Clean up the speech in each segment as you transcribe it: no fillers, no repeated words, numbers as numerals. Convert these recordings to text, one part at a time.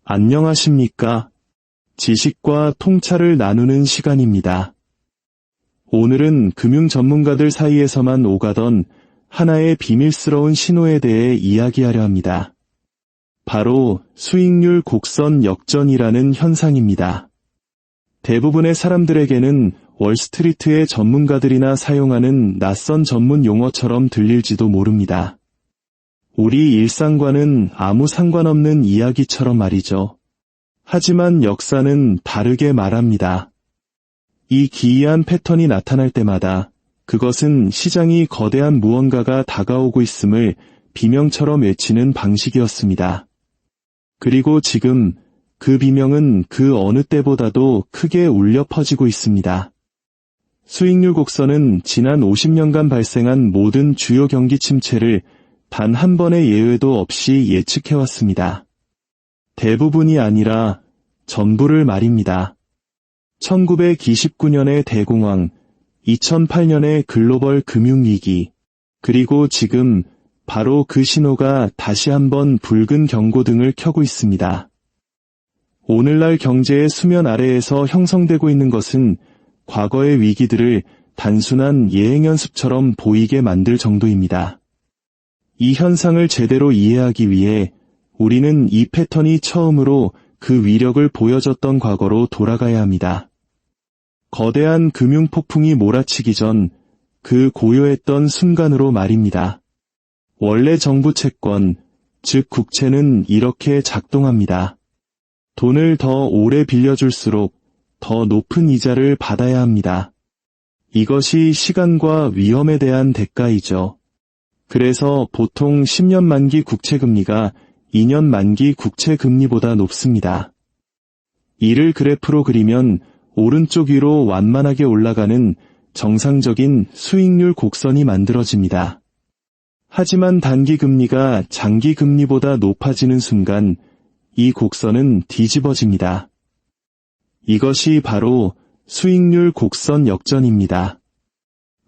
안녕하십니까? 지식과 통찰을 나누는 시간입니다. 오늘은 금융 전문가들 사이에서만 오가던 하나의 비밀스러운 신호에 대해 이야기하려 합니다. 바로 수익률 곡선 역전이라는 현상입니다. 대부분의 사람들에게는 월스트리트의 전문가들이나 사용하는 낯선 전문 용어처럼 들릴지도 모릅니다. 우리 일상과는 아무 상관없는 이야기처럼 말이죠. 하지만 역사는 다르게 말합니다. 이 기이한 패턴이 나타날 때마다 그것은 시장이 거대한 무언가가 다가오고 있음을 비명처럼 외치는 방식이었습니다. 그리고 지금 그 비명은 그 어느 때보다도 크게 울려 퍼지고 있습니다. 수익률 곡선은 지난 50년간 발생한 모든 주요 경기 침체를 단 한 번의 예외도 없이 예측해왔습니다. 대부분이 아니라 전부를 말입니다. 1929년의 대공황, 2008년의 글로벌 금융위기, 그리고 지금 바로 그 신호가 다시 한번 붉은 경고등을 켜고 있습니다. 오늘날 경제의 수면 아래에서 형성되고 있는 것은 과거의 위기들을 단순한 예행연습처럼 보이게 만들 정도입니다. 이 현상을 제대로 이해하기 위해 우리는 이 패턴이 처음으로 그 위력을 보여줬던 과거로 돌아가야 합니다. 거대한 금융폭풍이 몰아치기 전 그 고요했던 순간으로 말입니다. 원래 정부 채권, 즉 국채는 이렇게 작동합니다. 돈을 더 오래 빌려줄수록 더 높은 이자를 받아야 합니다. 이것이 시간과 위험에 대한 대가이죠. 그래서 보통 10년 만기 국채금리가 2년 만기 국채금리보다 높습니다. 이를 그래프로 그리면 오른쪽 위로 완만하게 올라가는 정상적인 수익률 곡선이 만들어집니다. 하지만 단기금리가 장기금리보다 높아지는 순간 이 곡선은 뒤집어집니다. 이것이 바로 수익률 곡선 역전입니다.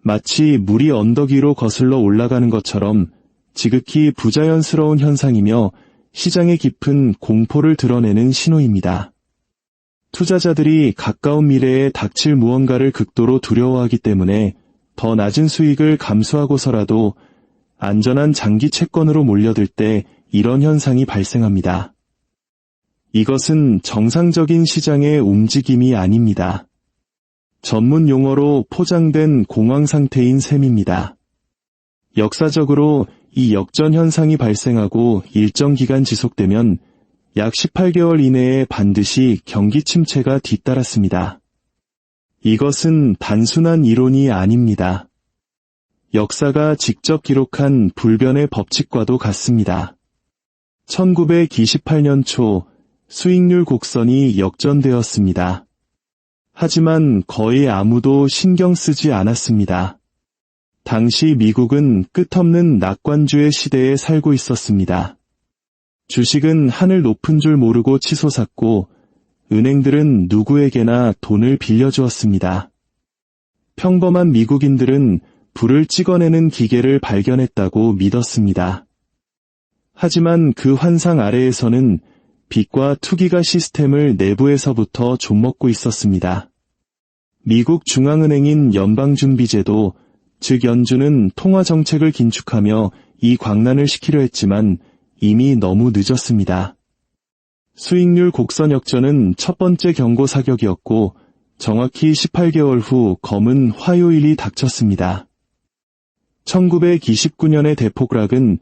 마치 물이 언덕 위로 거슬러 올라가는 것처럼 지극히 부자연스러운 현상이며 시장의 깊은 공포를 드러내는 신호입니다. 투자자들이 가까운 미래에 닥칠 무언가를 극도로 두려워하기 때문에 더 낮은 수익을 감수하고서라도 안전한 장기 채권으로 몰려들 때 이런 현상이 발생합니다. 이것은 정상적인 시장의 움직임이 아닙니다. 전문 용어로 포장된 공황 상태인 셈입니다. 역사적으로 이 역전 현상이 발생하고 일정 기간 지속되면 약 18개월 이내에 반드시 경기 침체가 뒤따랐습니다. 이것은 단순한 이론이 아닙니다. 역사가 직접 기록한 불변의 법칙과도 같습니다. 1928년 초 수익률 곡선이 역전되었습니다. 하지만 거의 아무도 신경 쓰지 않았습니다. 당시 미국은 끝없는 낙관주의 시대에 살고 있었습니다. 주식은 하늘 높은 줄 모르고 치솟았고 은행들은 누구에게나 돈을 빌려주었습니다. 평범한 미국인들은 불을 찍어내는 기계를 발견했다고 믿었습니다. 하지만 그 환상 아래에서는 빚과 투기가 시스템을 내부에서부터 좀먹고 있었습니다. 미국 중앙은행인 연방준비제도, 즉 연준은 통화정책을 긴축하며 이 광란을 식히려 했지만 이미 너무 늦었습니다. 수익률 곡선 역전은 첫 번째 경고 사격이었고 정확히 18개월 후 검은 화요일이 닥쳤습니다. 1929년의 대폭락은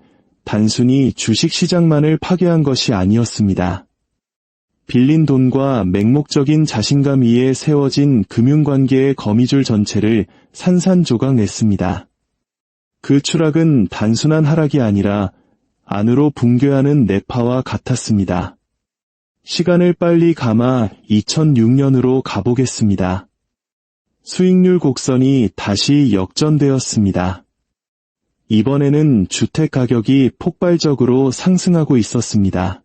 단순히 주식시장만을 파괴한 것이 아니었습니다. 빌린 돈과 맹목적인 자신감 위에 세워진 금융관계의 거미줄 전체를 산산조각 냈습니다. 그 추락은 단순한 하락이 아니라 안으로 붕괴하는 뇌파와 같았습니다. 시간을 빨리 감아 2006년으로 가보겠습니다. 수익률 곡선이 다시 역전되었습니다. 이번에는 주택 가격이 폭발적으로 상승하고 있었습니다.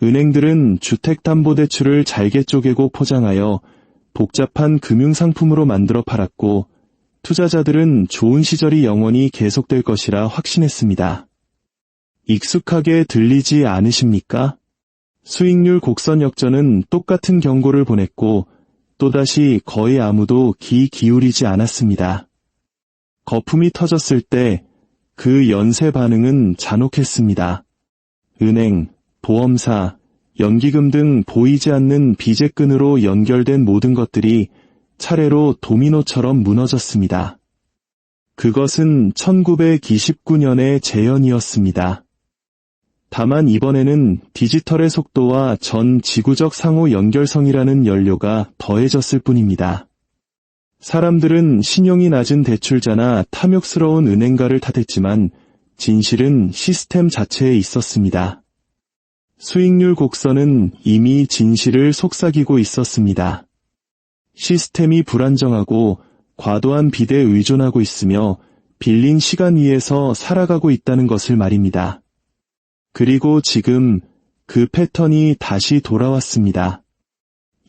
은행들은 주택담보대출을 잘게 쪼개고 포장하여 복잡한 금융상품으로 만들어 팔았고 투자자들은 좋은 시절이 영원히 계속될 것이라 확신했습니다. 익숙하게 들리지 않으십니까? 수익률 곡선 역전은 똑같은 경고를 보냈고 또다시 거의 아무도 귀 기울이지 않았습니다. 거품이 터졌을 때 그 연쇄 반응은 잔혹했습니다. 은행, 보험사, 연기금 등 보이지 않는 빚의 끈으로 연결된 모든 것들이 차례로 도미노처럼 무너졌습니다. 그것은 1929년의 재현이었습니다. 다만 이번에는 디지털의 속도와 전 지구적 상호 연결성이라는 연료가 더해졌을 뿐입니다. 사람들은 신용이 낮은 대출자나 탐욕스러운 은행가를 탓했지만 진실은 시스템 자체에 있었습니다. 수익률 곡선은 이미 진실을 속삭이고 있었습니다. 시스템이 불안정하고 과도한 빚에 의존하고 있으며 빌린 시간 위에서 살아가고 있다는 것을 말입니다. 그리고 지금 그 패턴이 다시 돌아왔습니다.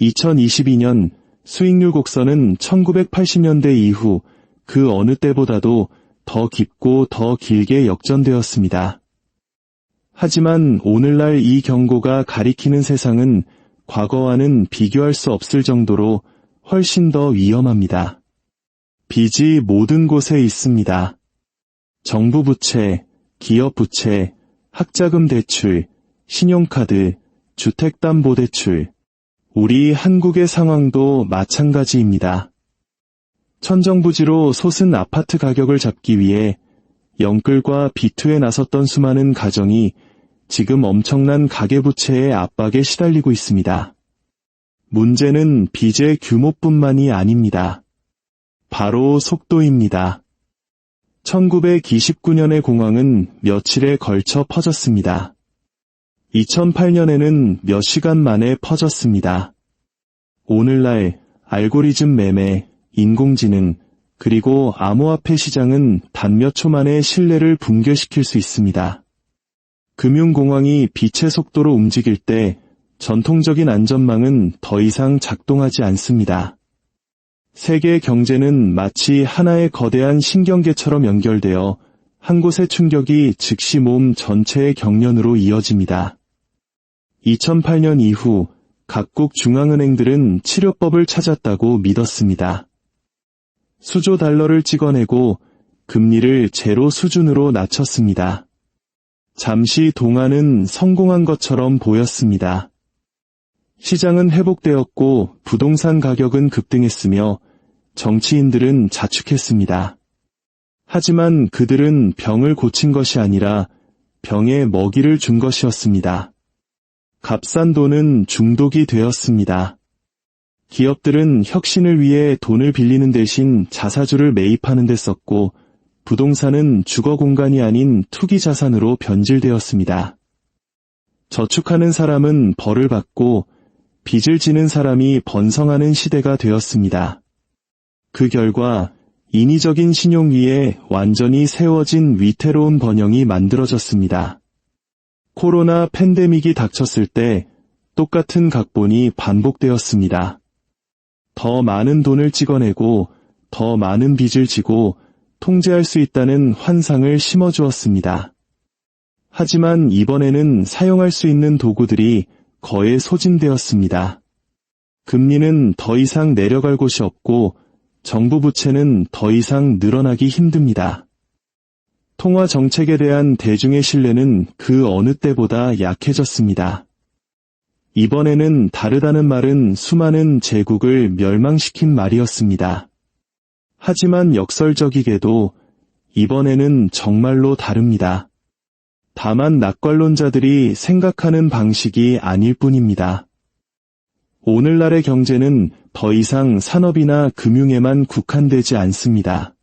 2022년 수익률 곡선은 1980년대 이후 그 어느 때보다도 더 깊고 더 길게 역전되었습니다. 하지만 오늘날 이 경고가 가리키는 세상은 과거와는 비교할 수 없을 정도로 훨씬 더 위험합니다. 빚이 모든 곳에 있습니다. 정부 부채, 기업 부채, 학자금 대출, 신용카드, 주택담보대출, 우리 한국의 상황도 마찬가지입니다. 천정부지로 솟은 아파트 가격을 잡기 위해 영끌과 비투에 나섰던 수많은 가정이 지금 엄청난 가계부채의 압박에 시달리고 있습니다. 문제는 빚의 규모뿐만이 아닙니다. 바로 속도입니다. 1929년의 공황은 며칠에 걸쳐 퍼졌습니다. 2008년에는 몇 시간 만에 퍼졌습니다. 오늘날 알고리즘 매매, 인공지능, 그리고 암호화폐 시장은 단 몇 초 만에 신뢰를 붕괴시킬 수 있습니다. 금융공황이 빛의 속도로 움직일 때 전통적인 안전망은 더 이상 작동하지 않습니다. 세계 경제는 마치 하나의 거대한 신경계처럼 연결되어 한 곳의 충격이 즉시 몸 전체의 경련으로 이어집니다. 2008년 이후 각국 중앙은행들은 치료법을 찾았다고 믿었습니다. 수조 달러를 찍어내고 금리를 제로 수준으로 낮췄습니다. 잠시 동안은 성공한 것처럼 보였습니다. 시장은 회복되었고 부동산 가격은 급등했으며 정치인들은 자축했습니다. 하지만 그들은 병을 고친 것이 아니라 병에 먹이를 준 것이었습니다. 값싼 돈은 중독이 되었습니다. 기업들은 혁신을 위해 돈을 빌리는 대신 자사주를 매입하는 데 썼고 부동산은 주거 공간이 아닌 투기 자산으로 변질되었습니다. 저축하는 사람은 벌을 받고 빚을 지는 사람이 번성하는 시대가 되었습니다. 그 결과 인위적인 신용 위에 완전히 세워진 위태로운 번영이 만들어졌습니다. 코로나 팬데믹이 닥쳤을 때 똑같은 각본이 반복되었습니다. 더 많은 돈을 찍어내고 더 많은 빚을 지고 통제할 수 있다는 환상을 심어주었습니다. 하지만 이번에는 사용할 수 있는 도구들이 거의 소진되었습니다. 금리는 더 이상 내려갈 곳이 없고 정부 부채는 더 이상 늘어나기 힘듭니다. 통화 정책에 대한 대중의 신뢰는 그 어느 때보다 약해졌습니다. 이번에는 다르다는 말은 수많은 제국을 멸망시킨 말이었습니다. 하지만 역설적이게도 이번에는 정말로 다릅니다. 다만 낙관론자들이 생각하는 방식이 아닐 뿐입니다. 오늘날의 경제는 더 이상 산업이나 금융에만 국한되지 않습니다.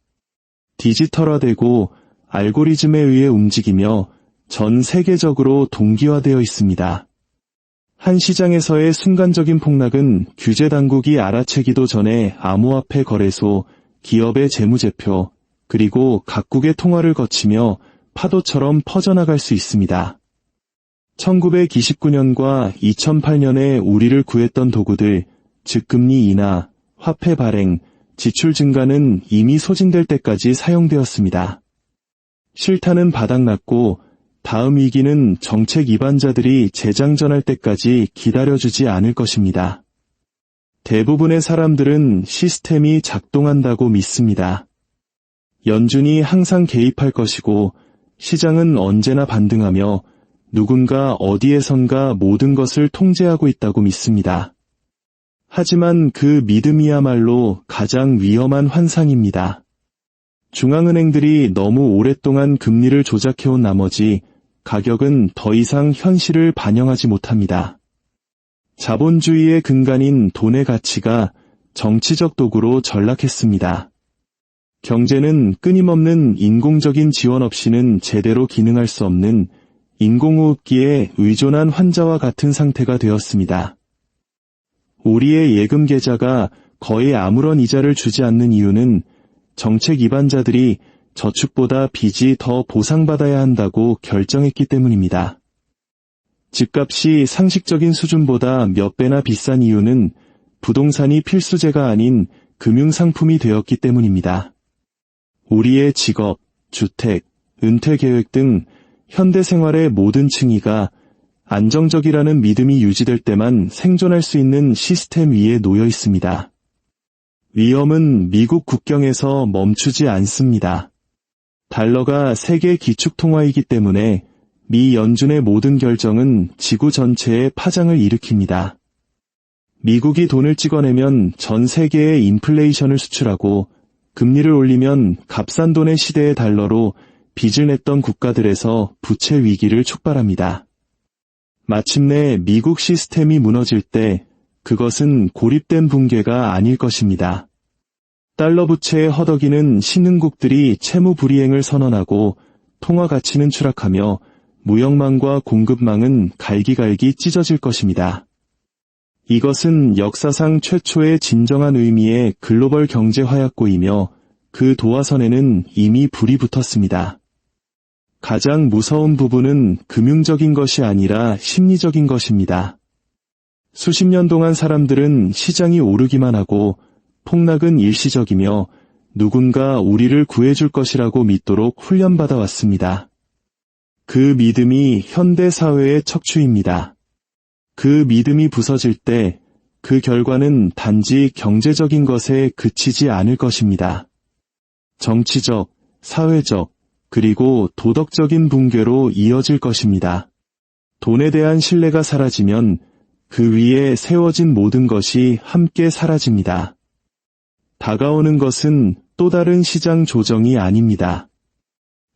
디지털화되고 알고리즘에 의해 움직이며 전 세계적으로 동기화되어 있습니다. 한 시장에서의 순간적인 폭락은 규제 당국이 알아채기도 전에 암호화폐 거래소, 기업의 재무제표, 그리고 각국의 통화를 거치며 파도처럼 퍼져나갈 수 있습니다. 1929년과 2008년에 우리를 구했던 도구들, 즉 금리 인하, 화폐 발행, 지출 증가는 이미 소진될 때까지 사용되었습니다. 실타는 바닥났고 다음 위기는 정책 위반자들이 재장전할 때까지 기다려주지 않을 것입니다. 대부분의 사람들은 시스템이 작동한다고 믿습니다. 연준이 항상 개입할 것이고 시장은 언제나 반등하며 누군가 어디에선가 모든 것을 통제하고 있다고 믿습니다. 하지만 그 믿음이야말로 가장 위험한 환상입니다. 중앙은행들이 너무 오랫동안 금리를 조작해온 나머지 가격은 더 이상 현실을 반영하지 못합니다. 자본주의의 근간인 돈의 가치가 정치적 도구로 전락했습니다. 경제는 끊임없는 인공적인 지원 없이는 제대로 기능할 수 없는 인공호흡기에 의존한 환자와 같은 상태가 되었습니다. 우리의 예금 계좌가 거의 아무런 이자를 주지 않는 이유는 정책 위반자들이 저축보다 빚이 더 보상받아야 한다고 결정했기 때문입니다. 집값이 상식적인 수준보다 몇 배나 비싼 이유는 부동산이 필수재가 아닌 금융상품이 되었기 때문입니다. 우리의 직업, 주택, 은퇴 계획 등 현대 생활의 모든 층위가 안정적이라는 믿음이 유지될 때만 생존할 수 있는 시스템 위에 놓여 있습니다. 위험은 미국 국경에서 멈추지 않습니다. 달러가 세계 기축통화이기 때문에 미 연준의 모든 결정은 지구 전체에 파장을 일으킵니다. 미국이 돈을 찍어내면 전 세계에 인플레이션을 수출하고 금리를 올리면 값싼 돈의 시대의 달러로 빚을 냈던 국가들에서 부채 위기를 촉발합니다. 마침내 미국 시스템이 무너질 때 그것은 고립된 붕괴가 아닐 것입니다. 달러 부채의 허덕이는 신흥국들이 채무 불이행을 선언하고 통화 가치는 추락하며 무역망과 공급망은 갈기갈기 찢어질 것입니다. 이것은 역사상 최초의 진정한 의미의 글로벌 경제 화약고이며 그 도화선에는 이미 불이 붙었습니다. 가장 무서운 부분은 금융적인 것이 아니라 심리적인 것입니다. 수십 년 동안 사람들은 시장이 오르기만 하고 폭락은 일시적이며 누군가 우리를 구해줄 것이라고 믿도록 훈련받아 왔습니다. 그 믿음이 현대 사회의 척추입니다. 그 믿음이 부서질 때 그 결과는 단지 경제적인 것에 그치지 않을 것입니다. 정치적, 사회적, 그리고 도덕적인 붕괴로 이어질 것입니다. 돈에 대한 신뢰가 사라지면 그 위에 세워진 모든 것이 함께 사라집니다. 다가오는 것은 또 다른 시장 조정이 아닙니다.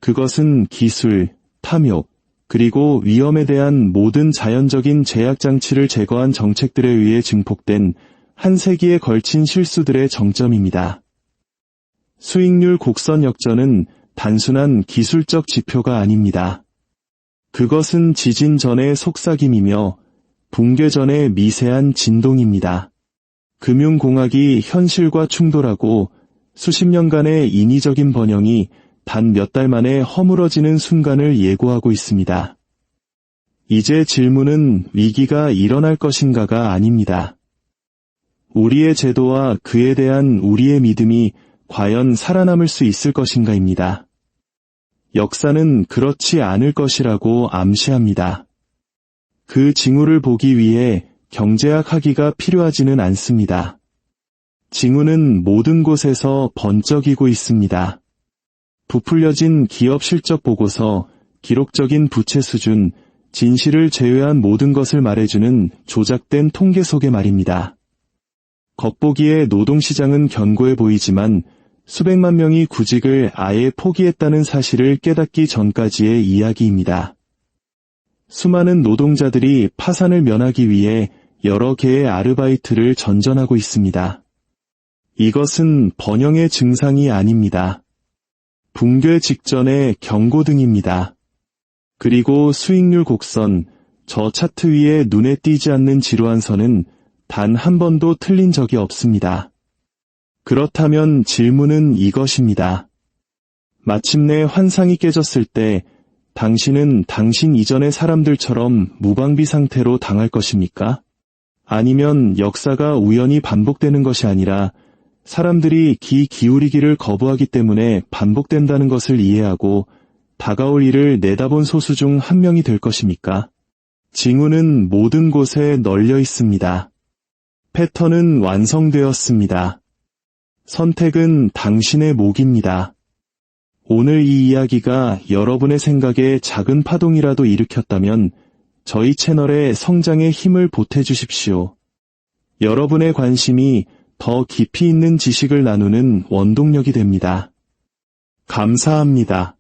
그것은 기술, 탐욕, 그리고 위험에 대한 모든 자연적인 제약 장치를 제거한 정책들에 의해 증폭된 한 세기에 걸친 실수들의 정점입니다. 수익률 곡선 역전은 단순한 기술적 지표가 아닙니다. 그것은 지진 전의 속삭임이며 붕괴 전의 미세한 진동입니다. 금융공학이 현실과 충돌하고 수십 년간의 인위적인 번영이 단 몇 달 만에 허물어지는 순간을 예고하고 있습니다. 이제 질문은 위기가 일어날 것인가가 아닙니다. 우리의 제도와 그에 대한 우리의 믿음이 과연 살아남을 수 있을 것인가입니다. 역사는 그렇지 않을 것이라고 암시합니다. 그 징후를 보기 위해 경제학 학위가 필요하지는 않습니다. 징후는 모든 곳에서 번쩍이고 있습니다. 부풀려진 기업 실적 보고서, 기록적인 부채 수준, 진실을 제외한 모든 것을 말해주는 조작된 통계 속의 말입니다. 겉보기에 노동시장은 견고해 보이지만 수백만 명이 구직을 아예 포기했다는 사실을 깨닫기 전까지의 이야기입니다. 수많은 노동자들이 파산을 면하기 위해 여러 개의 아르바이트를 전전하고 있습니다. 이것은 번영의 증상이 아닙니다. 붕괴 직전의 경고등입니다. 그리고 수익률 곡선, 저 차트 위에 눈에 띄지 않는 지루한 선은 단 한 번도 틀린 적이 없습니다. 그렇다면 질문은 이것입니다. 마침내 환상이 깨졌을 때 당신은 당신 이전의 사람들처럼 무방비 상태로 당할 것입니까? 아니면 역사가 우연히 반복되는 것이 아니라 사람들이 귀 기울이기를 거부하기 때문에 반복된다는 것을 이해하고 다가올 일을 내다본 소수 중 한 명이 될 것입니까? 징후는 모든 곳에 널려 있습니다. 패턴은 완성되었습니다. 선택은 당신의 몫입니다. 오늘 이 이야기가 여러분의 생각에 작은 파동이라도 일으켰다면 저희 채널에 성장의 힘을 보태주십시오. 여러분의 관심이 더 깊이 있는 지식을 나누는 원동력이 됩니다. 감사합니다.